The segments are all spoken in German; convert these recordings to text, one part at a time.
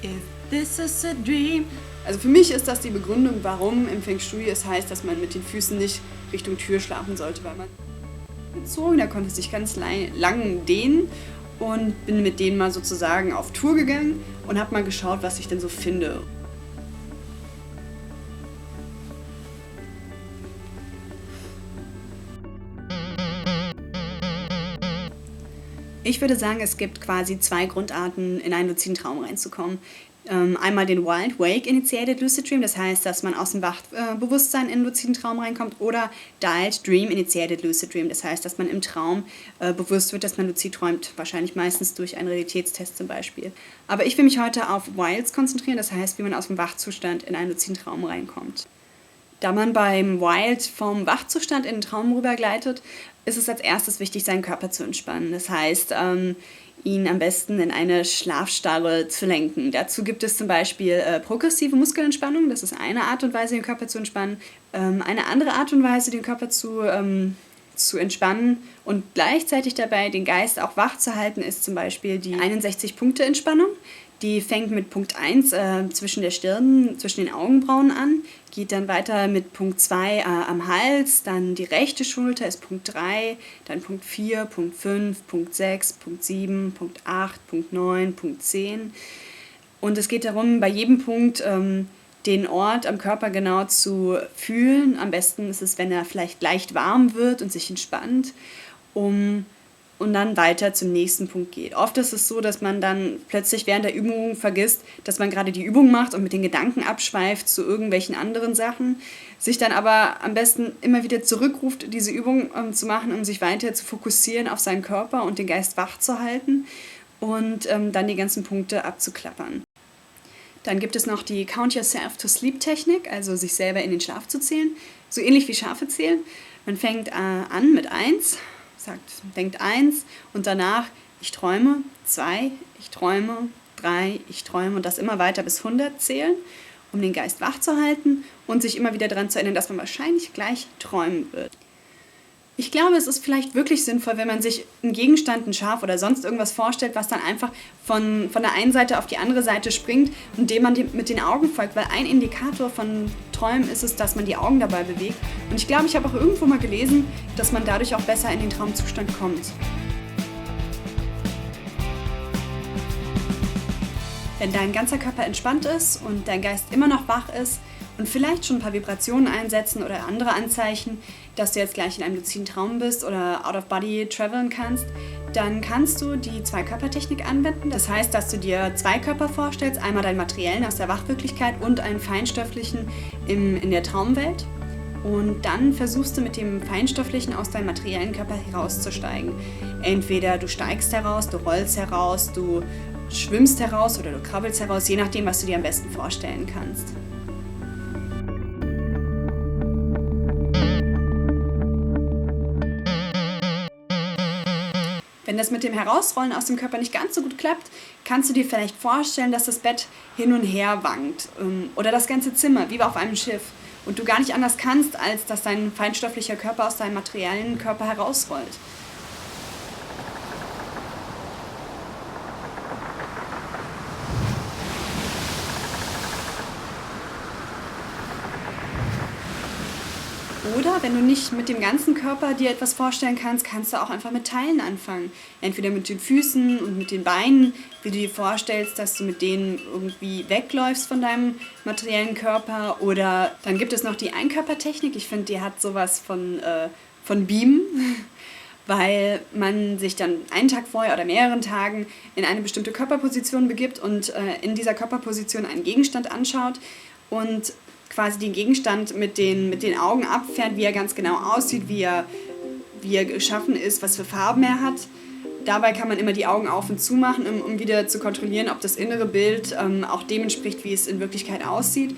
If this is a dream. Also für mich ist das die Begründung, warum im Feng Shui es heißt, dass man mit den Füßen nicht Richtung Tür schlafen sollte, weil man gezogen, da konnte sich ganz lang dehnen und bin mit denen mal sozusagen auf Tour gegangen und habe mal geschaut, was ich denn so finde. Ich würde sagen, es gibt quasi 2 Grundarten, in einen luziden Traum reinzukommen. Einmal den Wild Wake Initiated Lucid Dream, das heißt, dass man aus dem Wachbewusstsein in einen luziden Traum reinkommt, oder Dialed Dream Initiated Lucid Dream, das heißt, dass man im Traum bewusst wird, dass man luzid träumt, wahrscheinlich meistens durch einen Realitätstest zum Beispiel. Aber ich will mich heute auf Wilds konzentrieren, das heißt, wie man aus dem Wachzustand in einen luziden Traum reinkommt. Da man beim Wild vom Wachzustand in den Traum rübergleitet, ist es als erstes wichtig, seinen Körper zu entspannen. Das heißt, ihn am besten in eine Schlafstarre zu lenken. Dazu gibt es zum Beispiel progressive Muskelentspannung, das ist eine Art und Weise, den Körper zu entspannen. Eine andere Art und Weise, den Körper zu entspannen und gleichzeitig dabei den Geist auch wach zu halten, ist zum Beispiel die 61-Punkte-Entspannung. Die fängt mit Punkt 1 zwischen der Stirn, zwischen den Augenbrauen an, geht dann weiter mit Punkt 2 am Hals, dann die rechte Schulter ist Punkt 3, dann Punkt 4, Punkt 5, Punkt 6, Punkt 7, Punkt 8, Punkt 9, Punkt 10. Und es geht darum, bei jedem Punkt den Ort am Körper genau zu fühlen. Am besten ist es, wenn er vielleicht leicht warm wird und sich entspannt, und dann weiter zum nächsten Punkt geht. Oft ist es so, dass man dann plötzlich während der Übung vergisst, dass man gerade die Übung macht und mit den Gedanken abschweift zu irgendwelchen anderen Sachen, sich dann aber am besten immer wieder zurückruft, diese Übung zu machen, um sich weiter zu fokussieren auf seinen Körper und den Geist wach zu halten und dann die ganzen Punkte abzuklappern. Dann gibt es noch die Count Yourself to Sleep Technik, also sich selber in den Schlaf zu zählen, so ähnlich wie Schafe zählen. Man fängt an mit 1, denkt 1 und danach ich träume, 2, ich träume, 3, ich träume und das immer weiter bis 100 zählen, um den Geist wach zu halten und sich immer wieder daran zu erinnern, dass man wahrscheinlich gleich träumen wird. Ich glaube, es ist vielleicht wirklich sinnvoll, wenn man sich einen Gegenstand, ein Schaf oder sonst irgendwas vorstellt, was dann einfach von der einen Seite auf die andere Seite springt und dem man mit den Augen folgt, weil ein Indikator von Träumen ist es, dass man die Augen dabei bewegt. Und ich glaube, ich habe auch irgendwo mal gelesen, dass man dadurch auch besser in den Traumzustand kommt. Wenn dein ganzer Körper entspannt ist und dein Geist immer noch wach ist und vielleicht schon ein paar Vibrationen einsetzen oder andere Anzeichen, dass du jetzt gleich in einem luziden Traum bist oder out of body traveln kannst, dann kannst du die Zwei-Körper-Technik anwenden. Das heißt, dass du dir 2 Körper vorstellst, einmal deinen materiellen aus der Wachwirklichkeit und einen feinstofflichen in der Traumwelt. Und dann versuchst du mit dem Feinstofflichen aus deinem materiellen Körper herauszusteigen. Entweder du steigst heraus, du rollst heraus, du schwimmst heraus oder du krabbelst heraus, je nachdem, was du dir am besten vorstellen kannst. Wenn das mit dem Herausrollen aus dem Körper nicht ganz so gut klappt, kannst du dir vielleicht vorstellen, dass das Bett hin und her wankt oder das ganze Zimmer, wie auf einem Schiff, und du gar nicht anders kannst, als dass dein feinstofflicher Körper aus deinem materiellen Körper herausrollt. Oder wenn du nicht mit dem ganzen Körper dir etwas vorstellen kannst, kannst du auch einfach mit Teilen anfangen. Entweder mit den Füßen und mit den Beinen, wie du dir vorstellst, dass du mit denen irgendwie wegläufst von deinem materiellen Körper. Oder dann gibt es noch die Einkörpertechnik. Ich finde, die hat sowas von Beamen, weil man sich dann einen Tag vorher oder mehreren Tagen in eine bestimmte Körperposition begibt und in dieser Körperposition einen Gegenstand anschaut und quasi den Gegenstand mit den Augen abfährt, wie er ganz genau aussieht, wie er geschaffen ist, was für Farben er hat. Dabei kann man immer die Augen auf und zu machen, um wieder zu kontrollieren, ob das innere Bild auch dem entspricht, wie es in Wirklichkeit aussieht.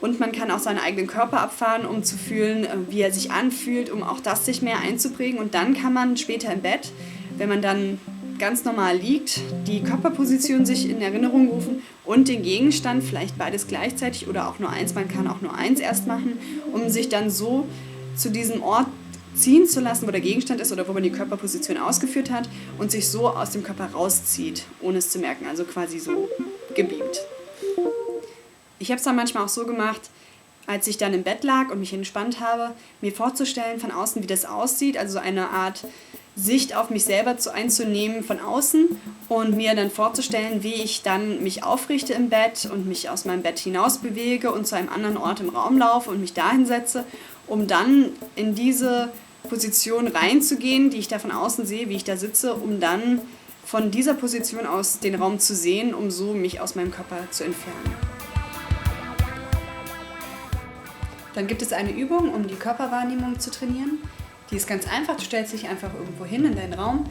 Und man kann auch seinen eigenen Körper abfahren, um zu fühlen, wie er sich anfühlt, um auch das sich mehr einzuprägen. Und dann kann man später im Bett, wenn man dann ganz normal liegt, die Körperposition sich in Erinnerung rufen und den Gegenstand, vielleicht beides gleichzeitig oder auch nur eins, man kann auch nur eins erst machen, um sich dann so zu diesem Ort ziehen zu lassen, wo der Gegenstand ist oder wo man die Körperposition ausgeführt hat und sich so aus dem Körper rauszieht, ohne es zu merken, also quasi so. gebeamt. Ich habe es dann manchmal auch so gemacht, als ich dann im Bett lag und mich entspannt habe, mir vorzustellen von außen, wie das aussieht, also so eine Art Sicht auf mich selber einzunehmen von außen und mir dann vorzustellen, wie ich dann mich aufrichte im Bett und mich aus meinem Bett hinaus bewege und zu einem anderen Ort im Raum laufe und mich dahin setze, um dann in diese Position reinzugehen, die ich da von außen sehe, wie ich da sitze, um dann von dieser Position aus den Raum zu sehen, um so mich aus meinem Körper zu entfernen. Dann gibt es eine Übung, um die Körperwahrnehmung zu trainieren. Die ist ganz einfach. Du stellst dich einfach irgendwo hin in deinen Raum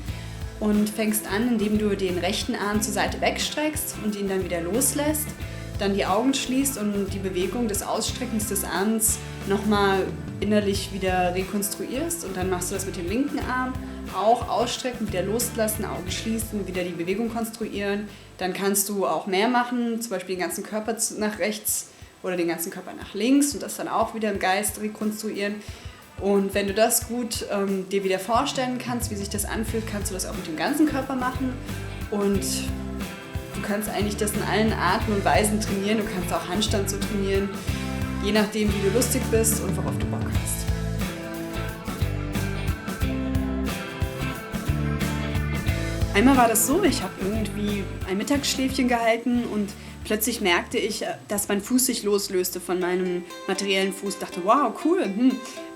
und fängst an, indem du den rechten Arm zur Seite wegstreckst und ihn dann wieder loslässt. Dann die Augen schließt und die Bewegung des Ausstreckens des Arms nochmal innerlich wieder rekonstruierst. Und dann machst du das mit dem linken Arm. Auch ausstrecken, wieder loslassen, Augen schließen, wieder die Bewegung konstruieren. Dann kannst du auch mehr machen, zum Beispiel den ganzen Körper nach rechts oder den ganzen Körper nach links und das dann auch wieder im Geist rekonstruieren. Und wenn du das gut dir wieder vorstellen kannst, wie sich das anfühlt, kannst du das auch mit dem ganzen Körper machen. Und du kannst eigentlich das in allen Arten und Weisen trainieren. Du kannst auch Handstand so trainieren, je nachdem, wie du lustig bist und worauf du Bock hast. Einmal war das so, ich habe irgendwie ein Mittagsschläfchen gehalten und plötzlich merkte ich, dass mein Fuß sich loslöste von meinem materiellen Fuß. Ich dachte, wow, cool,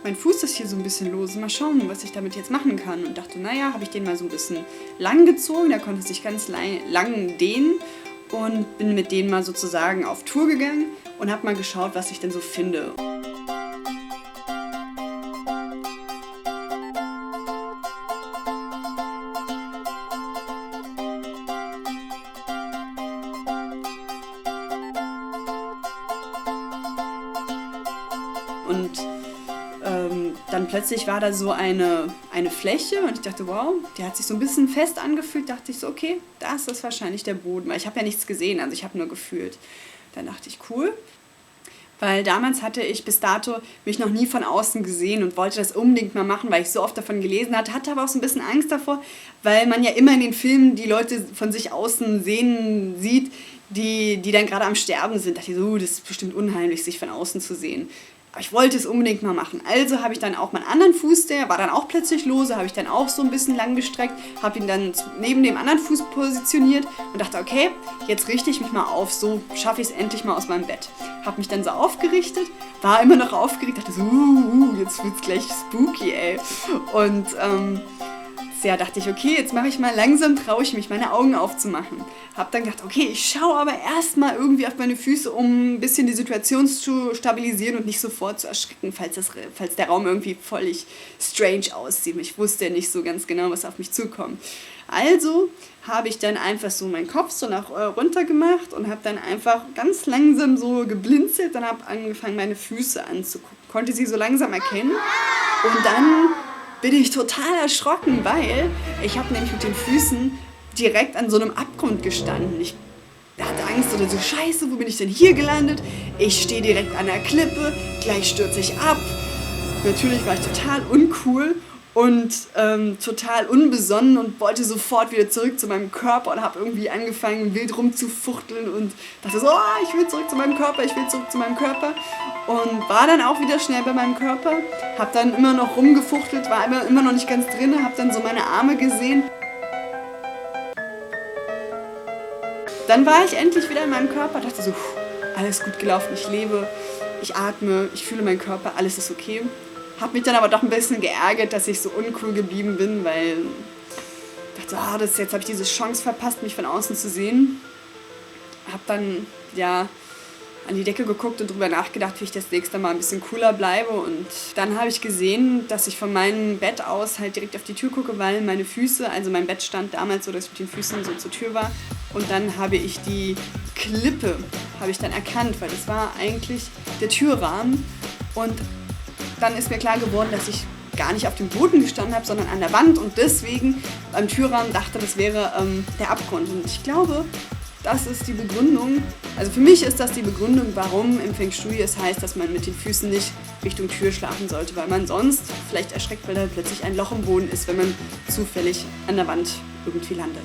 mein Fuß ist hier so ein bisschen los, mal schauen, was ich damit jetzt machen kann. Und dachte, naja, habe ich den mal so ein bisschen lang gezogen, der konnte sich ganz lang dehnen und bin mit denen mal sozusagen auf Tour gegangen und habe mal geschaut, was ich denn so finde. Und dann plötzlich war da so eine Fläche und ich dachte, wow, die hat sich so ein bisschen fest angefühlt. Dachte ich so, okay, das ist wahrscheinlich der Boden, weil ich habe ja nichts gesehen, also ich habe nur gefühlt. Dann dachte ich, cool, weil damals hatte ich bis dato mich noch nie von außen gesehen und wollte das unbedingt mal machen, weil ich so oft davon gelesen hatte aber auch so ein bisschen Angst davor, weil man ja immer in den Filmen die Leute von sich außen sieht, die dann gerade am Sterben sind. Da dachte ich so, das ist bestimmt unheimlich, sich von außen zu sehen. Aber ich wollte es unbedingt mal machen. Also habe ich dann auch meinen anderen Fuß, der war dann auch plötzlich lose, habe ich dann auch so ein bisschen lang gestreckt, habe ihn dann neben dem anderen Fuß positioniert und dachte, okay, jetzt richte ich mich mal auf, so schaffe ich es endlich mal aus meinem Bett. Habe mich dann so aufgerichtet, war immer noch aufgeregt, dachte so, jetzt wird's gleich spooky, ey. Und ja, dachte ich, okay, jetzt mache ich mal langsam, traue ich mich, meine Augen aufzumachen. Habe dann gedacht, okay, ich schaue aber erstmal irgendwie auf meine Füße, um ein bisschen die Situation zu stabilisieren und nicht sofort zu erschrecken, falls der Raum irgendwie völlig strange aussieht. Ich wusste ja nicht so ganz genau, was auf mich zukommt. Also habe ich dann einfach so meinen Kopf so nach runter gemacht und habe dann einfach ganz langsam so geblinzelt und habe angefangen, meine Füße anzugucken. Konnte sie so langsam erkennen und dann bin ich total erschrocken, weil ich habe nämlich mit den Füßen direkt an so einem Abgrund gestanden. Ich hatte Angst oder so, scheiße, wo bin ich denn hier gelandet? Ich stehe direkt an der Klippe, gleich stürze ich ab. Natürlich war ich total uncool und total unbesonnen und wollte sofort wieder zurück zu meinem Körper und habe irgendwie angefangen, wild rumzufuchteln und dachte so, ich will zurück zu meinem Körper, ich will zurück zu meinem Körper. Und war dann auch wieder schnell bei meinem Körper, habe dann immer noch rumgefuchtelt, war immer noch nicht ganz drin, habe dann so meine Arme gesehen. Dann war ich endlich wieder in meinem Körper, dachte so, alles gut gelaufen, ich lebe, ich atme, ich fühle meinen Körper, alles ist okay. Habe mich dann aber doch ein bisschen geärgert, dass ich so uncool geblieben bin, weil ich dachte, jetzt habe ich diese Chance verpasst, mich von außen zu sehen. Habe dann an die Decke geguckt und drüber nachgedacht, wie ich das nächste Mal ein bisschen cooler bleibe. Und dann habe ich gesehen, dass ich von meinem Bett aus halt direkt auf die Tür gucke, weil meine Füße, also mein Bett stand damals so, dass ich mit den Füßen so zur Tür war. Und dann habe ich die Klippe dann erkannt, weil das war eigentlich der Türrahmen. Und dann ist mir klar geworden, dass ich gar nicht auf dem Boden gestanden habe, sondern an der Wand und deswegen beim Türrahmen dachte, das wäre der Abgrund. Und ich glaube, das ist die Begründung, also für mich ist das die Begründung, warum im Feng Shui es heißt, dass man mit den Füßen nicht Richtung Tür schlafen sollte, weil man sonst vielleicht erschreckt, weil da plötzlich ein Loch im Boden ist, wenn man zufällig an der Wand irgendwie landet.